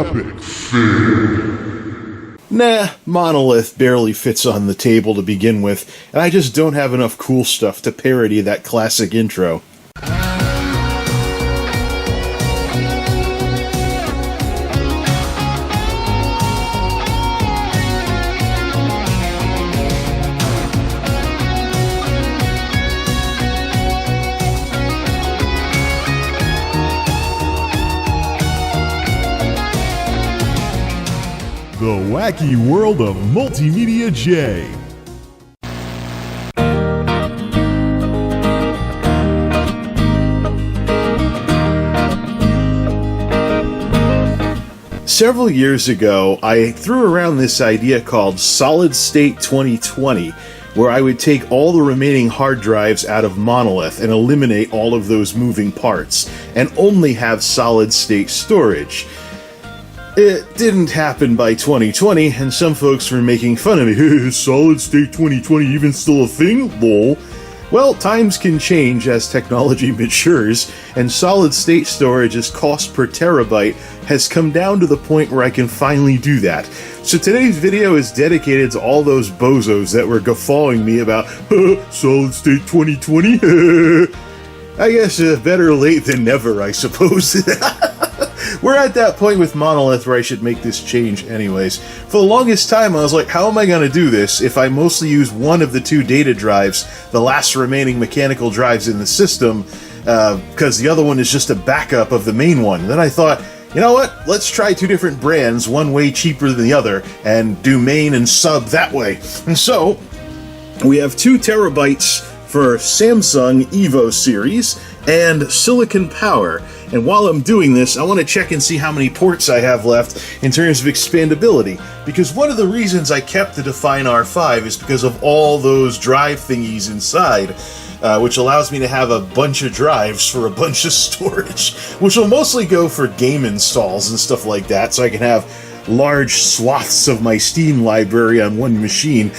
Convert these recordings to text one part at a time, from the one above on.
epic fail. Nah, Monolith barely fits on the table to begin with, and I just don't have enough cool stuff to parody that classic intro. The wacky world of MultimediaJay. Several years ago, I threw around this idea called Solid State 2020, where I would take all the remaining hard drives out of Monolith and eliminate all of those moving parts, and only have solid state storage. It didn't happen by 2020, and some folks were making fun of me. Solid State 2020 even still a thing? Lol. Well, times can change as technology matures, and solid state storage's cost per terabyte has come down to the point where I can finally do that. So today's video is dedicated to all those bozos that were guffawing me about Solid State 2020. I guess better late than never, I suppose. We're at that point with Monolith where I should make this change anyways. For the longest time I was like, how am I going to do this if I mostly use one of the two data drives, the last remaining mechanical drives in the system, because the other one is just a backup of the main one. And then I thought, you know what, let's try two different brands, one way cheaper than the other, and do main and sub that way. And so, we have 2 terabytes for Samsung Evo series and Silicon Power. And while I'm doing this, I want to check and see how many ports I have left in terms of expandability. Because one of the reasons I kept the Define R5 is because of all those drive thingies inside, which allows me to have a bunch of drives for a bunch of storage, which will mostly go for game installs and stuff like that, so I can have large swaths of my Steam library on one machine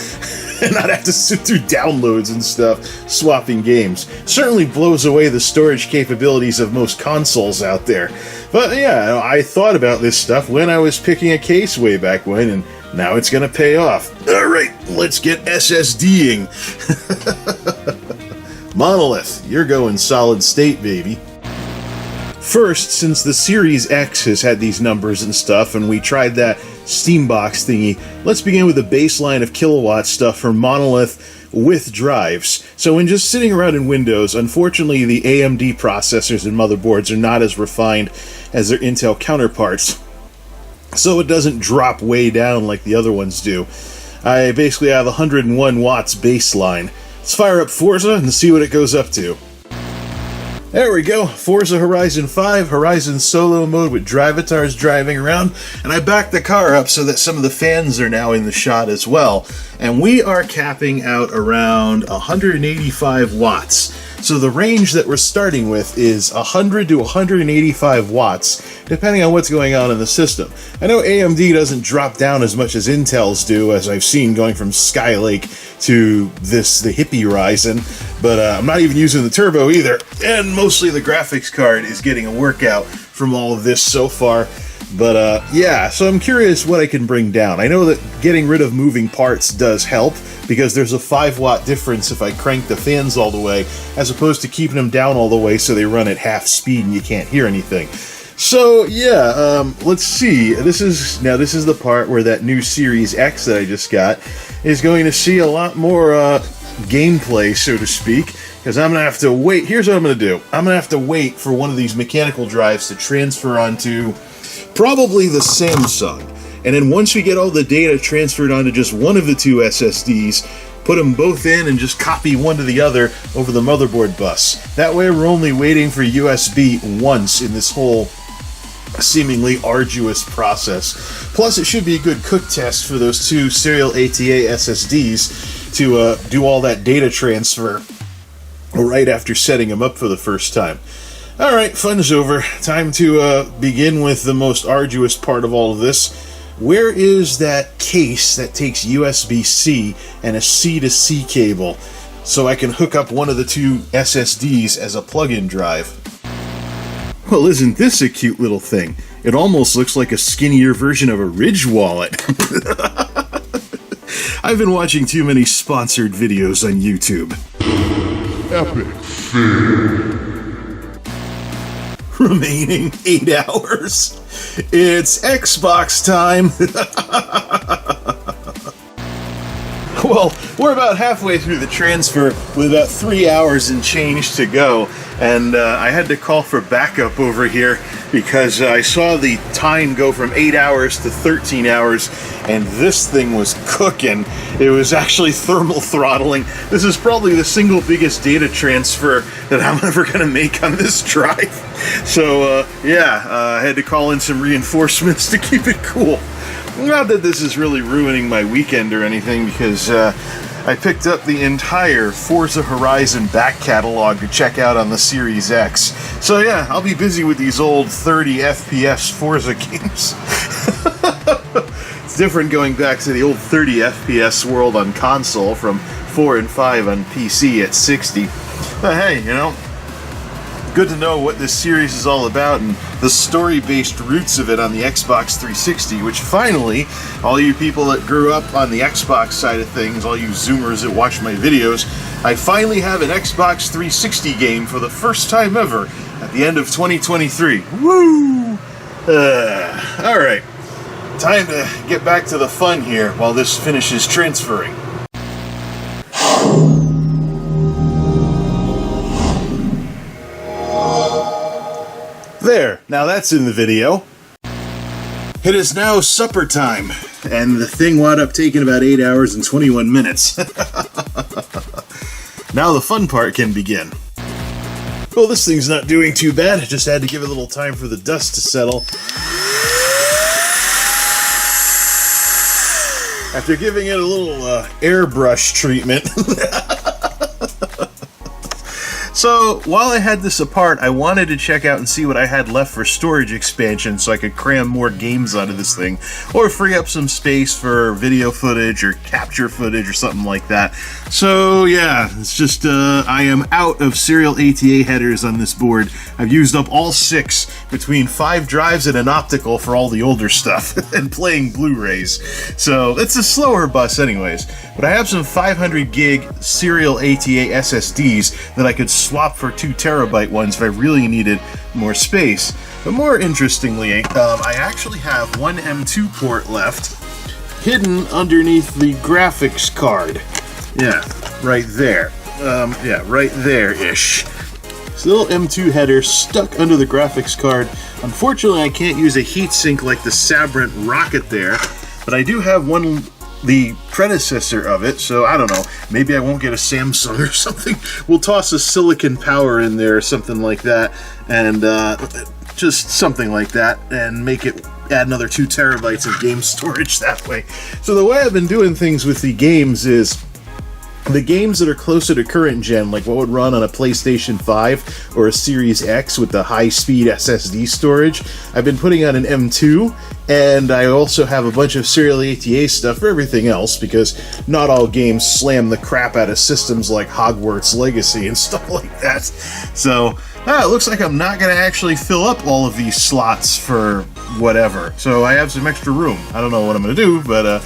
and not have to sit through downloads and stuff, swapping games. Certainly blows away the storage capabilities of most consoles out there. But yeah, I thought about this stuff when I was picking a case way back when, and now it's gonna pay off. Alright, let's get SSDing. Monolith, you're going solid state, baby. First, since the Series X has had these numbers and stuff, and we tried that Steambox thingy, let's begin with a baseline of Killawatt stuff for Monolith with drives. So when just sitting around in Windows, unfortunately the AMD processors and motherboards are not as refined as their Intel counterparts, so it doesn't drop way down like the other ones do. I basically have 101 watts baseline. Let's fire up Forza and see what it goes up to. There we go, Forza Horizon 5, Horizon Solo mode with Drivatars driving around, and I backed the car up so that some of the fans are now in the shot as well. And we are capping out around 185 watts. So the range that we're starting with is 100 to 185 watts, depending on what's going on in the system. I know AMD doesn't drop down as much as Intel's do, as I've seen going from Skylake to the Hippie Ryzen, but I'm not even using the turbo either, and mostly the graphics card is getting a workout from all of this so far. But yeah, so I'm curious what I can bring down. I know that getting rid of moving parts does help, because there's a 5-watt difference if I crank the fans all the way, as opposed to keeping them down all the way so they run at half speed and you can't hear anything. So yeah, let's see. This is the part where that new Series X that I just got is going to see a lot more gameplay, so to speak, because I'm going to have to wait. Here's what I'm going to do. I'm going to have to wait for one of these mechanical drives to transfer onto probably the Samsung. And then once we get all the data transferred onto just one of the 2 SSDs, put them both in and just copy one to the other over the motherboard bus. That way we're only waiting for USB once in this whole seemingly arduous process. Plus, it should be a good cook test for those 2 serial ATA SSDs to do all that data transfer right after setting them up for the first time. Alright, fun's over. Time to begin with the most arduous part of all of this. Where is that case that takes USB-C and a C-to-C cable so I can hook up one of the 2 SSDs as a plug-in drive? Well, isn't this a cute little thing? It almost looks like a skinnier version of a Ridge wallet. I've been watching too many sponsored videos on YouTube. Epic fail. Remaining 8 hours. It's Xbox time. Well, we're about halfway through the transfer with about 3 hours and change to go, and I had to call for backup over here because I saw the time go from 8 hours to 13 hours, and this thing was cooking. It was actually thermal throttling. This is probably the single biggest data transfer that I'm ever going to make on this drive. So, I had to call in some reinforcements to keep it cool. Not that this is really ruining my weekend or anything, because I picked up the entire Forza Horizon back catalog to check out on the Series X. So yeah, I'll be busy with these old 30 FPS Forza games. It's different going back to the old 30 FPS world on console from 4 and 5 on PC at 60. But hey, you know, good to know what this series is all about and the story-based roots of it on the Xbox 360, which finally, all you people that grew up on the Xbox side of things, all you Zoomers that watch my videos, I finally have an Xbox 360 game for the first time ever at the end of 2023. Woo! Alright, time to get back to the fun here while this finishes transferring. There, now that's in the video. It is now supper time, and the thing wound up taking about 8 hours and 21 minutes. Now the fun part can begin. Well, this thing's not doing too bad. I just had to give it a little time for the dust to settle. After giving it a little airbrush treatment. So, while I had this apart, I wanted to check out and see what I had left for storage expansion so I could cram more games onto this thing, or free up some space for video footage or capture footage or something like that. So, yeah, it's just, I am out of serial ATA headers on this board. I've used up all 6 between 5 drives and an optical for all the older stuff, and playing Blu-rays. So, it's a slower bus anyways. But I have some 500 gig serial ATA SSDs that I could swap for 2 terabyte ones if I really needed more space. But more interestingly, I actually have one M2 port left hidden underneath the graphics card. Yeah, right there. Right there-ish. This little M2 header stuck under the graphics card. Unfortunately, I can't use a heatsink like the Sabrent Rocket there, but I do have one, the predecessor of it, so I don't know, maybe I won't get a Samsung or something. We'll toss a Silicon Power in there or something like that, and just something like that, and make it add another 2 terabytes of game storage that way. So the way I've been doing things with the games is, the games that are closer to current gen, like what would run on a PlayStation 5 or a Series X with the high-speed SSD storage, I've been putting on an M2, and I also have a bunch of serial ATA stuff for everything else, because not all games slam the crap out of systems like Hogwarts Legacy and stuff like that. So, it looks like I'm not going to actually fill up all of these slots for whatever. So I have some extra room. I don't know what I'm going to do, but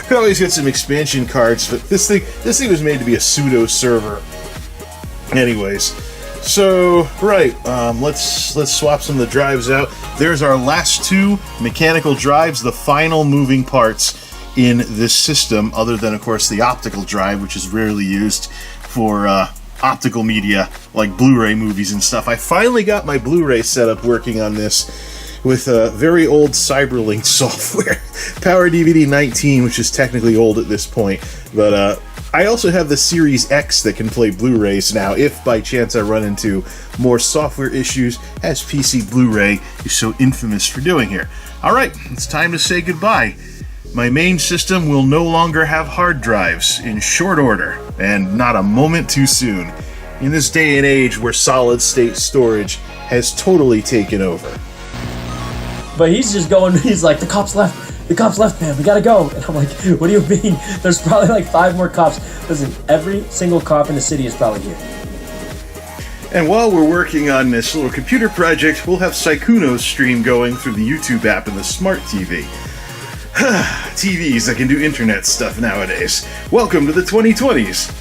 could always get some expansion cards, but this thing was made to be a pseudo server. Anyways, so right, let's swap some of the drives out. There's our last 2 mechanical drives, the final moving parts in this system, other than of course the optical drive, which is rarely used for optical media like Blu-ray movies and stuff. I finally got my Blu-ray setup working on this with a very old Cyberlink software, Power DVD 19, which is technically old at this point, but I also have the Series X that can play Blu-rays now, if by chance I run into more software issues, as PC Blu-ray is so infamous for doing here. Alright, it's time to say goodbye. My main system will no longer have hard drives in short order, and not a moment too soon, in this day and age where solid-state storage has totally taken over. But he's just going, he's like, the cops left, man, we gotta go. And I'm like, what do you mean? There's probably like 5 more cops. Listen, every single cop in the city is probably here. And while we're working on this little computer project, we'll have Sykkuno's stream going through the YouTube app and the smart TV. TVs that can do internet stuff nowadays. Welcome to the 2020s.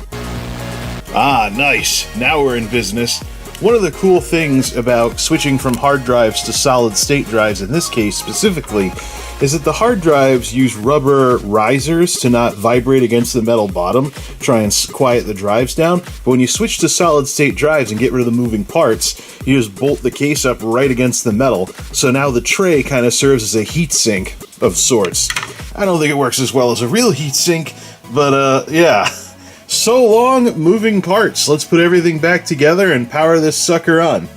Ah, nice. Now we're in business. One of the cool things about switching from hard drives to solid-state drives, in this case specifically, is that the hard drives use rubber risers to not vibrate against the metal bottom, try and quiet the drives down. But when you switch to solid-state drives and get rid of the moving parts, you just bolt the case up right against the metal, so now the tray kind of serves as a heat sink of sorts. I don't think it works as well as a real heat sink, but yeah. So long, moving parts. Let's put everything back together and power this sucker on.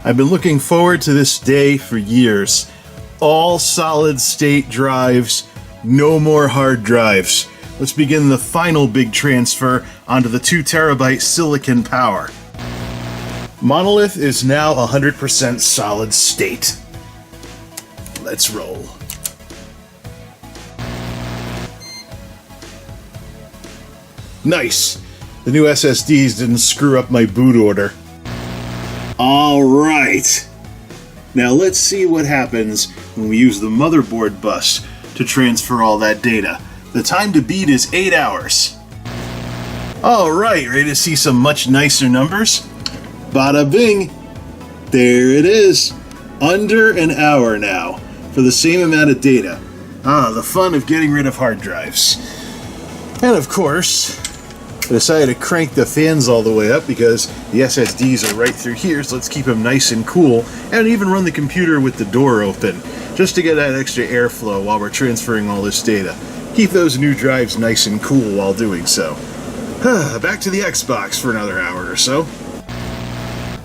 I've been looking forward to this day for years. All solid-state drives, no more hard drives. Let's begin the final big transfer onto the 2 terabyte silicon power. Monolith is now 100% solid state. Let's roll. Nice! The new SSDs didn't screw up my boot order. Alright! Now let's see what happens when we use the motherboard bus to transfer all that data. The time to beat is 8 hours. Alright, ready to see some much nicer numbers? Bada bing! There it is! Under an hour now, for the same amount of data. Ah, the fun of getting rid of hard drives. And of course, I decided to crank the fans all the way up because the SSDs are right through here, so let's keep them nice and cool, and even run the computer with the door open, just to get that extra airflow while we're transferring all this data. Keep those new drives nice and cool while doing so. Back to the Xbox for another hour or so.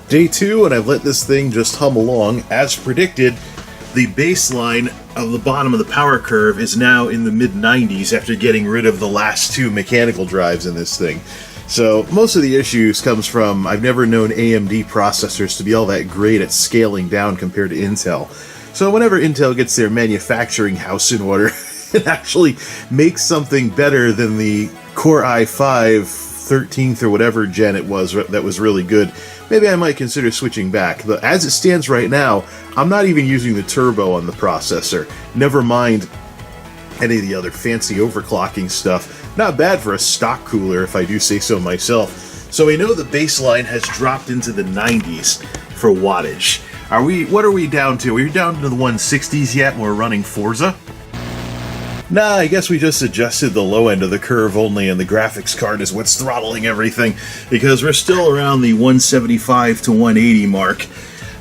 Day 2, and I've let this thing just hum along. As predicted, the baseline of the bottom of the power curve is now in the mid-90s after getting rid of the last 2 mechanical drives in this thing. So most of the issues comes from I've never known AMD processors to be all that great at scaling down compared to Intel. So whenever Intel gets their manufacturing house in order, it actually makes something better than the Core i5 13th or whatever gen it was that was really good. Maybe I might consider switching back, but as it stands right now, I'm not even using the turbo on the processor. Never mind any of the other fancy overclocking stuff. Not bad for a stock cooler, if I do say so myself. So we know the baseline has dropped into the 90s for wattage. What are we down to? Are we down to the 160s yet and we're running Forza? Nah, I guess we just adjusted the low end of the curve only, and the graphics card is what's throttling everything, because we're still around the 175 to 180 mark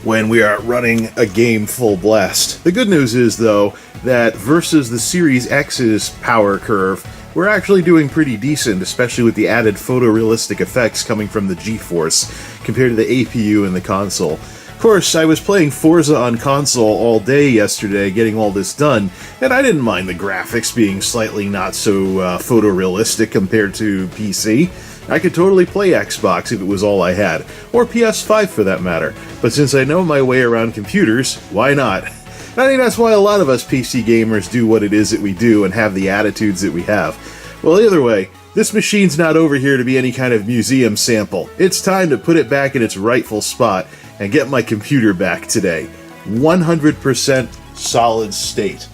when we are running a game full blast. The good news is, though, that versus the Series X's power curve, we're actually doing pretty decent, especially with the added photorealistic effects coming from the GeForce, compared to the APU in the console. Of course, I was playing Forza on console all day yesterday, getting all this done, and I didn't mind the graphics being slightly not so photorealistic compared to PC. I could totally play Xbox if it was all I had, or PS5 for that matter, but since I know my way around computers, why not? I think that's why a lot of us PC gamers do what it is that we do and have the attitudes that we have. Well, either way, this machine's not over here to be any kind of museum sample. It's time to put it back in its rightful spot and get my computer back today. 100% solid state.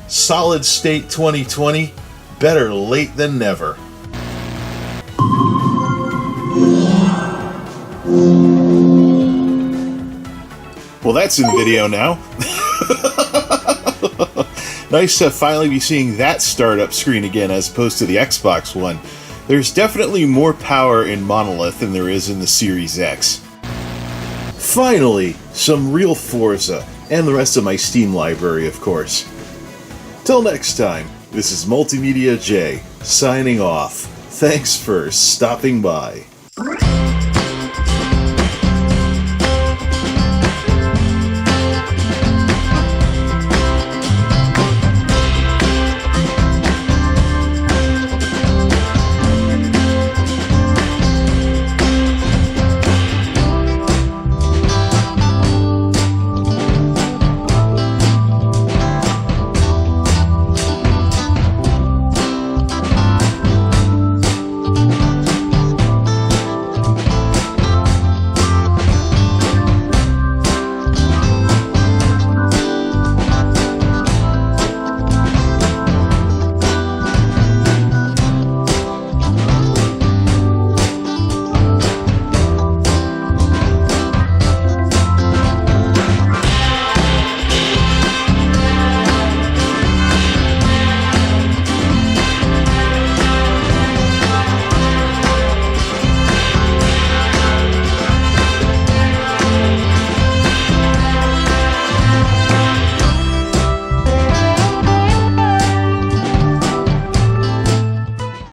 Solid state 2020, better late than never. Well, that's in video now. Nice to finally be seeing that startup screen again as opposed to the Xbox One. There's definitely more power in Monolith than there is in the Series X. Finally, some real Forza, and the rest of my Steam library, of course. Till next time, this is MultimediaJay, signing off. Thanks for stopping by.